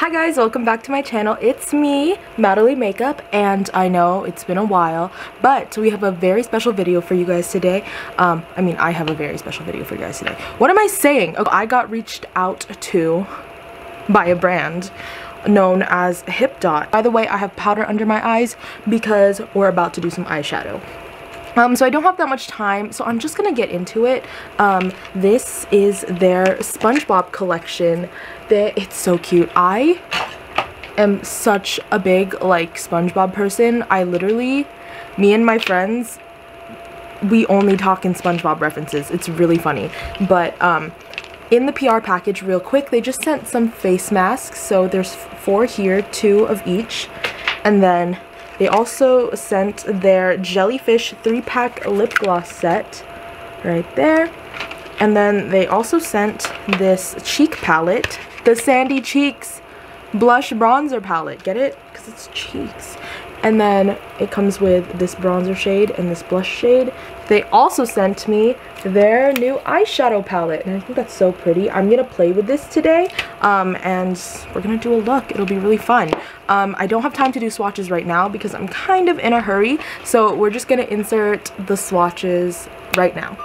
Hi guys, welcome back to my channel. It's me, Madeline Makeup, and I know it's been a while, but we have a very special video for you guys today. I have a very special video for you guys today. What am I saying? Okay, I got reached out to by a brand known as Hipdot. By the way, I have powder under my eyes because we're about to do some eyeshadow. So I don't have that much time, so I'm just gonna get into it. This is their Spongebob collection. It's so cute. I am such a big, like, Spongebob person. I literally, me and my friends, we only talk in Spongebob references. It's really funny. But, in the PR package, real quick, they just sent some face masks. So there's 4 here, 2 of each. And then they also sent their Jellyfish 3-pack lip gloss set right there. And then they also sent this cheek palette, the Sandy Cheeks blush bronzer palette. Get it? Because it's cheeks. And then it comes with this bronzer shade and this blush shade. They also sent me their new eyeshadow palette, and I think that's so pretty. I'm gonna play with this today, and we're gonna do a look. It'll be really fun. I don't have time to do swatches right now because I'm kind of in a hurry, so we're just gonna insert the swatches right now.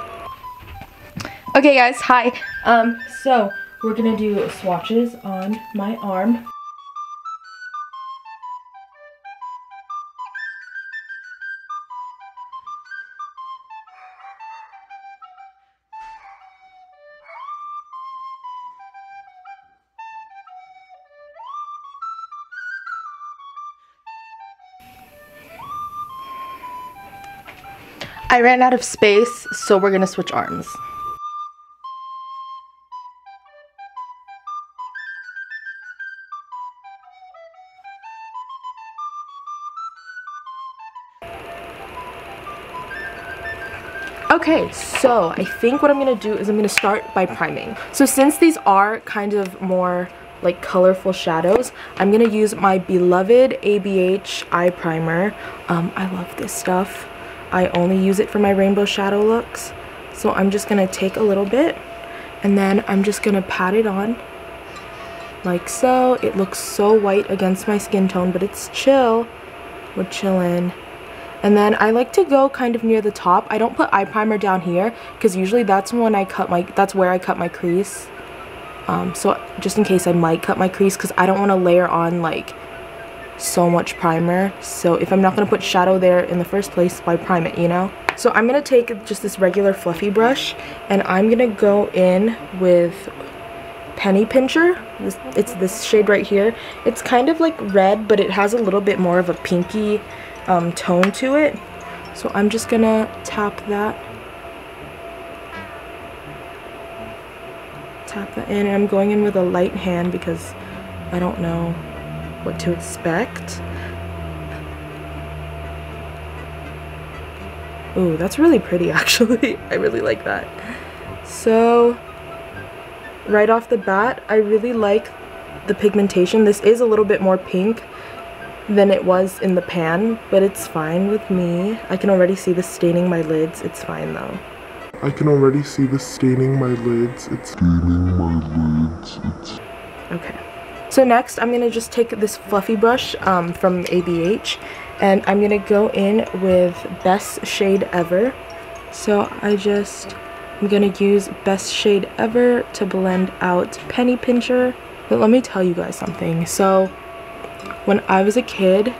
Okay guys, hi. So we're gonna do swatches on my arm. I ran out of space, so we're gonna switch arms. Okay, so I think what I'm gonna do is I'm gonna start by priming. So since these are kind of more like colorful shadows, I'm gonna use my beloved ABH eye primer. I love this stuff. I only use it for my rainbow shadow looks. So I'm just gonna take a little bit and then I'm just gonna pat it on like so. It looks so white against my skin tone, but it's chill. We're chillin'. And then I like to go kind of near the top. I don't put eye primer down here because usually that's when that's where I cut my crease. So just in case I might cut my crease, because I don't want to layer on like so much primer. So if I'm not going to put shadow there in the first place, why prime it, you know? So I'm going to take just this regular fluffy brush and I'm going to go in with Penny Pincher. It's this shade right here. It's kind of like red, but it has a little bit more of a pinky tone to it. So I'm just going to tap that in, and I'm going in with a light hand because I don't know what to expect. Ooh, that's really pretty actually. I really like that. So right off the bat, I really like the pigmentation. This is a little bit more pink than it was in the pan, but it's fine with me. I can already see this staining my lids. It's fine though. I can already see this staining my lids. It's staining my lids. Okay. So next, I'm gonna just take this fluffy brush from ABH, and I'm gonna go in with Best Shade Ever. So I'm gonna use Best Shade Ever to blend out Penny Pincher. But let me tell you guys something. So when I was a kid,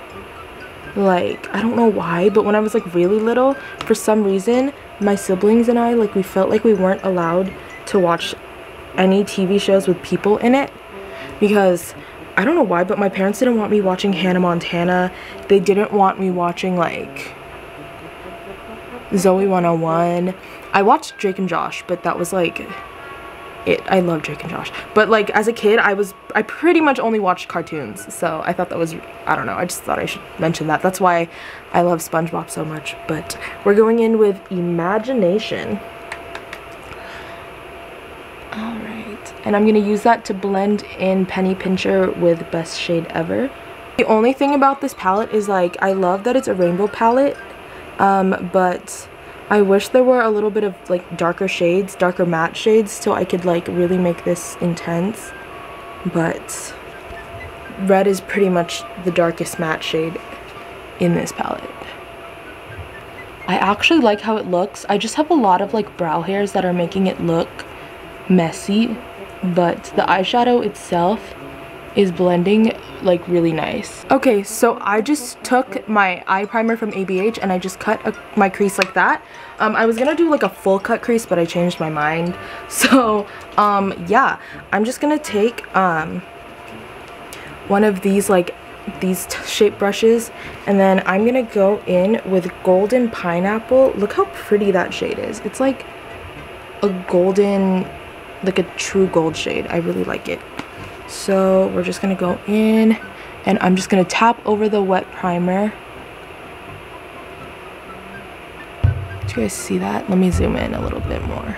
like, I don't know why, but when I was like really little, for some reason, my siblings and I, like, we felt like we weren't allowed to watch any TV shows with people in it. Because I don't know why, but my parents didn't want me watching Hannah Montana. They didn't want me watching like Zoe 101. I watched Drake and Josh, but that was like it. I love Drake and Josh. But like as a kid, I pretty much only watched cartoons. So I thought that was, I don't know, I just thought I should mention that. That's why I love SpongeBob so much. But we're going in with Imagination. Alright, and I'm going to use that to blend in Penny Pincher with Best Shade Ever. The only thing about this palette is, like, I love that it's a rainbow palette, but I wish there were a little bit of, like, darker shades, darker matte shades, so I could, like, really make this intense. But red is pretty much the darkest matte shade in this palette. I actually like how it looks. I just have a lot of like brow hairs that are making it look messy, but the eyeshadow itself is blending like really nice. Okay, so I just took my eye primer from ABH and I just cut my crease like that. I was gonna do like a full cut crease, but I changed my mind. So yeah, I'm just gonna take one of these like these shape brushes, and then I'm gonna go in with Golden Pineapple. Look how pretty that shade is. It's like a golden, like a true gold shade. I really like it. So we're just gonna go in and I'm just gonna tap over the wet primer. Do you guys see that? Let me zoom in a little bit more.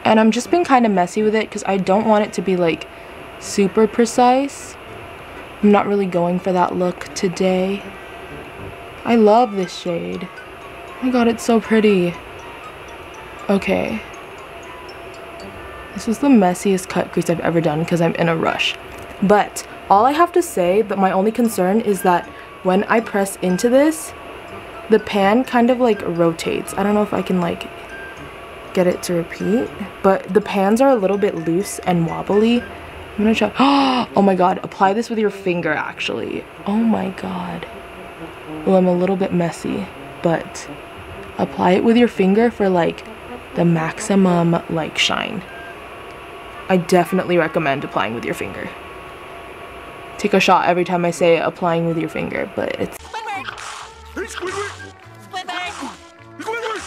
And I'm just being kind of messy with it because I don't want it to be like super precise. I'm not really going for that look today. I love this shade. Oh my god, it's so pretty. Okay. This was the messiest cut crease I've ever done because I'm in a rush. But all I have to say, that my only concern is that when I press into this, the pan kind of like rotates. I don't know if I can like get it to repeat, but the pans are a little bit loose and wobbly. I'm gonna try. Oh my god, apply this with your finger actually. Oh my god. Well, I'm a little bit messy, but apply it with your finger for like the maximum like shine. I definitely recommend applying with your finger. Take a shot every time I say applying with your finger, but it's Squidward! Hey, Squidward! Squidward! Squidward!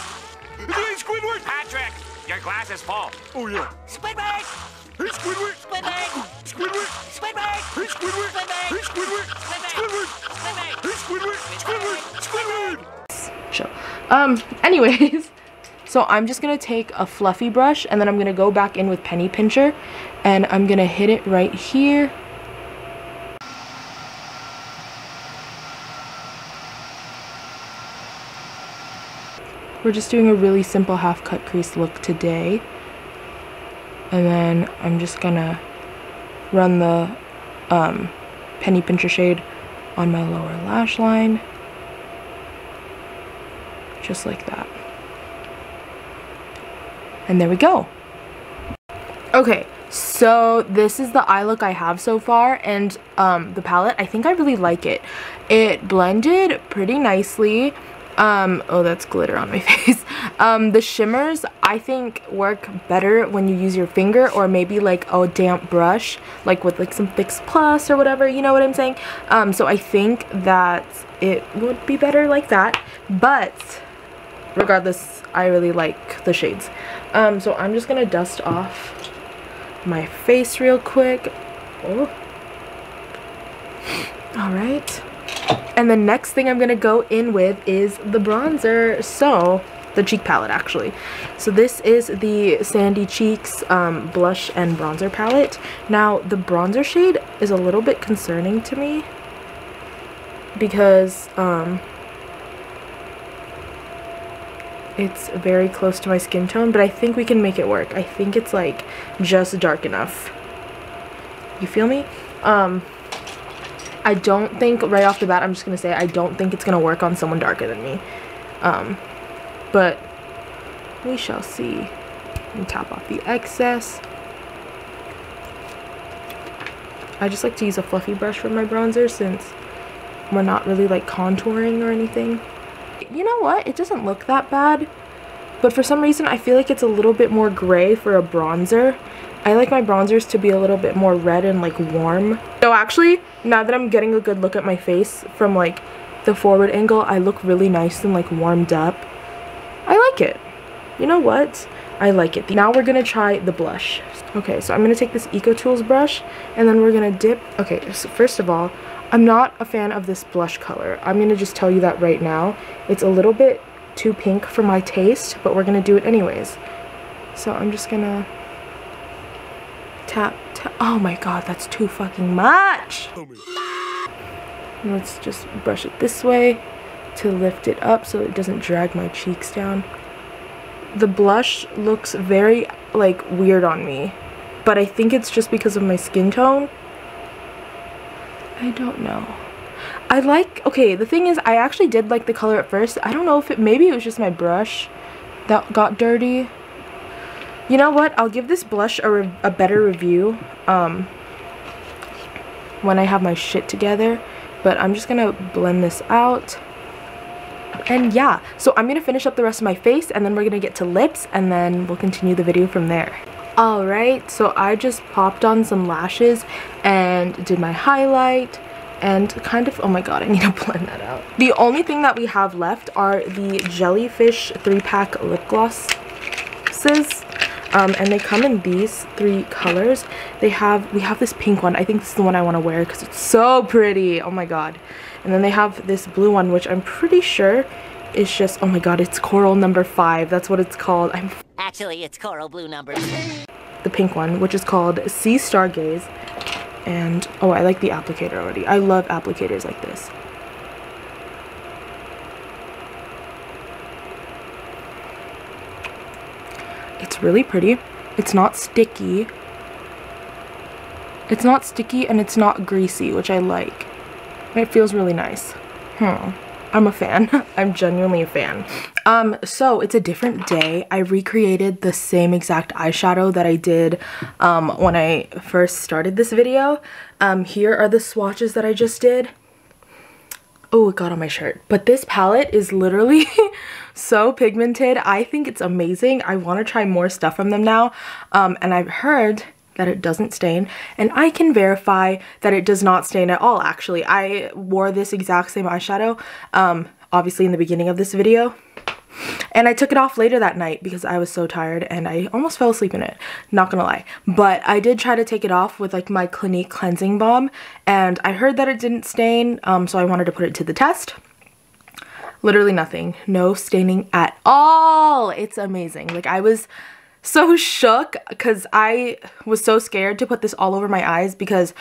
Hey, Squidward! Patrick, your glass is full. Oh, yeah. Squidward! Hey, Squidward! Squidward! Squidward! Squidward! Hey, Squidward! Hey, Squidward! Squidward! Squidward! Hey, Squidward! Squidward! chill. Anyways, so I'm just gonna take a fluffy brush and then I'm gonna go back in with penny pincher and I'm gonna hit it right here. We're just doing a really simple half cut crease look today. And then I'm just gonna run the penny pincher shade on my lower lash line. Just like that. And there we go. Okay, so this is the eye look I have so far, and the palette, I think I really like it. It blended pretty nicely. Oh, that's glitter on my face. The shimmers, I think, work better when you use your finger or maybe like a damp brush, like with like some Fix Plus or whatever, you know what I'm saying? So I think that it would be better like that, but regardless, I really like the shades. So I'm just gonna dust off my face real quick. Oh. All right. And the next thing I'm gonna go in with is the bronzer. So, the cheek palette actually. So this is the Sandy Cheeks blush and bronzer palette. Now, the bronzer shade is a little bit concerning to me because it's very close to my skin tone, but I think we can make it work. I think it's like just dark enough. You feel me? I don't think, right off the bat, I'm just gonna say I don't think it's gonna work on someone darker than me. But we shall see. And tap off the excess. I just like to use a fluffy brush for my bronzer since we're not really like contouring or anything. You know what? It doesn't look that bad, but for some reason I feel like it's a little bit more gray for a bronzer. I like my bronzers to be a little bit more red and like warm. So actually, now that I'm getting a good look at my face from like the forward angle, I look really nice and like warmed up. I like it. You know what? I like it. Now we're gonna try the blush. Okay, so I'm gonna take this Eco Tools brush and then we're gonna dip. Okay, so first of all, I'm not a fan of this blush color. I'm gonna just tell you that right now. It's a little bit too pink for my taste, but we're gonna do it anyways. So I'm just gonna tap. Oh my god, that's too fucking much. Let's just brush it this way to lift it up so it doesn't drag my cheeks down. The blush looks very like weird on me but I think it's just because of my skin tone. I don't know. I like, okay, the thing is, I actually did like the color at first. I don't know if maybe it was just my brush that got dirty. You know what? I'll give this blush a better review when I have my shit together. But I'm just gonna blend this out. And yeah, so I'm gonna finish up the rest of my face, and then we're gonna get to lips, and then we'll continue the video from there. Alright, so I just popped on some lashes and did my highlight and kind of, oh my god, I need to blend that out. The only thing that we have left are the Jellyfish 3-pack lip glosses. And they come in these 3 colors. We have this pink one. I think this is the one I want to wear because it's so pretty. Oh my god. And then they have this blue one, which I'm pretty sure is just, oh my god, it's Coral number 5. That's what it's called. Actually, it's Coral Blue number. The pink one, which is called Sea Stargaze. And oh, I like the applicator already. I love applicators like this. It's really pretty. It's not sticky. It's not sticky and it's not greasy, which I like. It feels really nice. I'm a fan. I'm genuinely a fan. So it's a different day. I recreated the same exact eyeshadow that I did when I first started this video. Here are the swatches that I just did. Oh, it got on my shirt. But this palette is literally so pigmented. I think it's amazing. I want to try more stuff from them now. And I've heard that it doesn't stain, and I can verify that it does not stain at all. Actually, I wore this exact same eyeshadow obviously in the beginning of this video, and I took it off later that night because I was so tired and I almost fell asleep in it, not gonna lie. But I did try to take it off with like my Clinique cleansing balm, and I heard that it didn't stain, so I wanted to put it to the test. Literally nothing, no staining at all. It's amazing. Like, I was so shook because I was so scared to put this all over my eyes because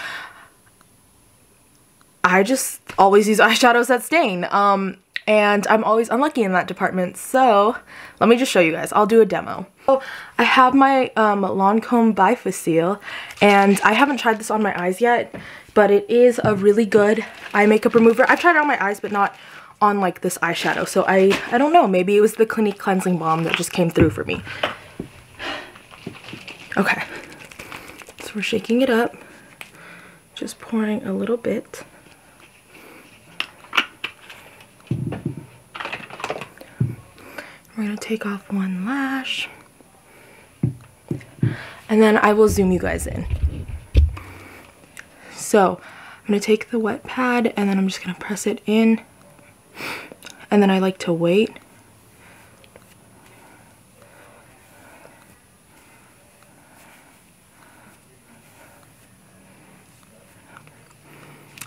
I just always use eyeshadows that stain, and I'm always unlucky in that department. So let me just show you guys. I'll do a demo. So I have my Lancome Bifacile, and I haven't tried this on my eyes yet, but it is a really good eye makeup remover. I've tried it on my eyes, but not on like this eyeshadow. So I don't know, maybe it was the Clinique cleansing balm that just came through for me. Okay, so we're shaking it up, just pouring a little bit. We're gonna take off one lash, and then I will zoom you guys in. So I'm gonna take the wet pad, and then I'm just gonna press it in, and then I like to wait.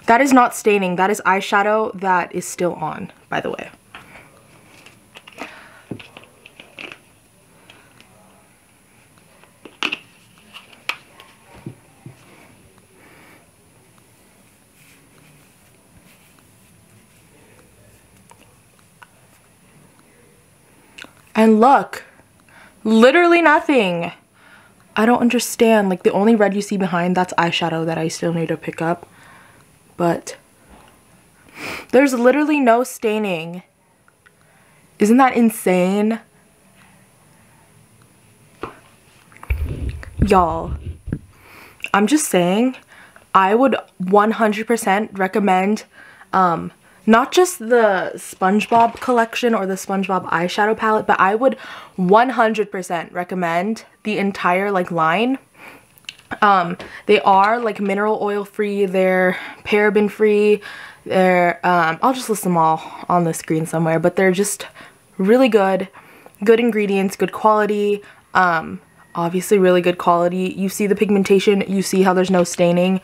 That is not staining. That is eyeshadow that is still on, by the way. And look, literally nothing. I don't understand. Like, the only red you see behind, that's eyeshadow that I still need to pick up. But there's literally no staining. Isn't that insane? Y'all, I'm just saying, I would 100% recommend not just the Spongebob collection or the Spongebob eyeshadow palette, but I would 100% recommend the entire like line. They are like mineral oil free, they're paraben free, they're I'll just list them all on the screen somewhere, but they're just really good ingredients, good quality, obviously really good quality. You see the pigmentation, you see how there's no staining.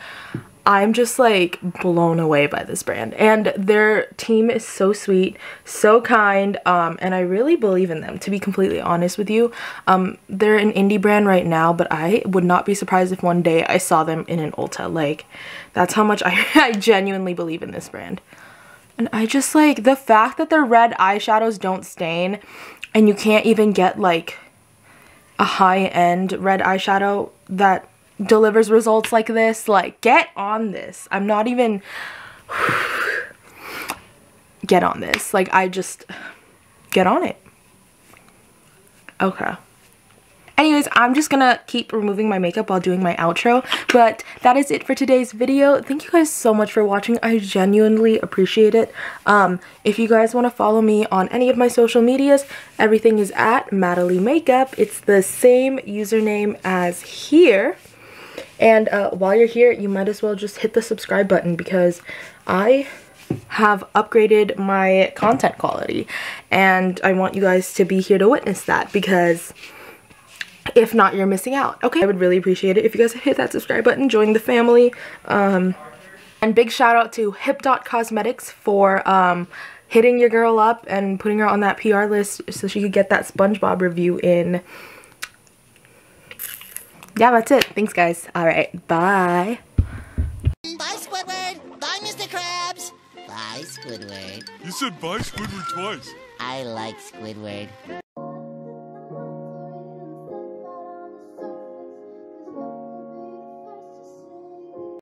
I'm just like blown away by this brand, and their team is so sweet, so kind, and I really believe in them, to be completely honest with you. They're an indie brand right now, but I would not be surprised if one day I saw them in an Ulta. Like, that's how much I genuinely believe in this brand. And I just like the fact that their red eyeshadows don't stain, and you can't even get like a high-end red eyeshadow that delivers results like this. Like, get on this. I'm not even get on this. Like, I just get on it. Okay. Anyways, I'm just gonna keep removing my makeup while doing my outro, but that is it for today's video. Thank you guys so much for watching. I genuinely appreciate it. If you guys want to follow me on any of my social medias, everything is at Maddely Makeup. It's the same username as here. And while you're here, you might as well just hit the subscribe button because I have upgraded my content quality, and I want you guys to be here to witness that, because if not, you're missing out. Okay, I would really appreciate it if you guys hit that subscribe button, join the family. And big shout out to Hipdot Cosmetics for hitting your girl up and putting her on that PR list so she could get that Spongebob review in. Yeah, that's it. Thanks, guys. All right, bye. Bye, Squidward. Bye, Mr. Krabs. Bye, Squidward. You said bye, Squidward, twice. I like Squidward.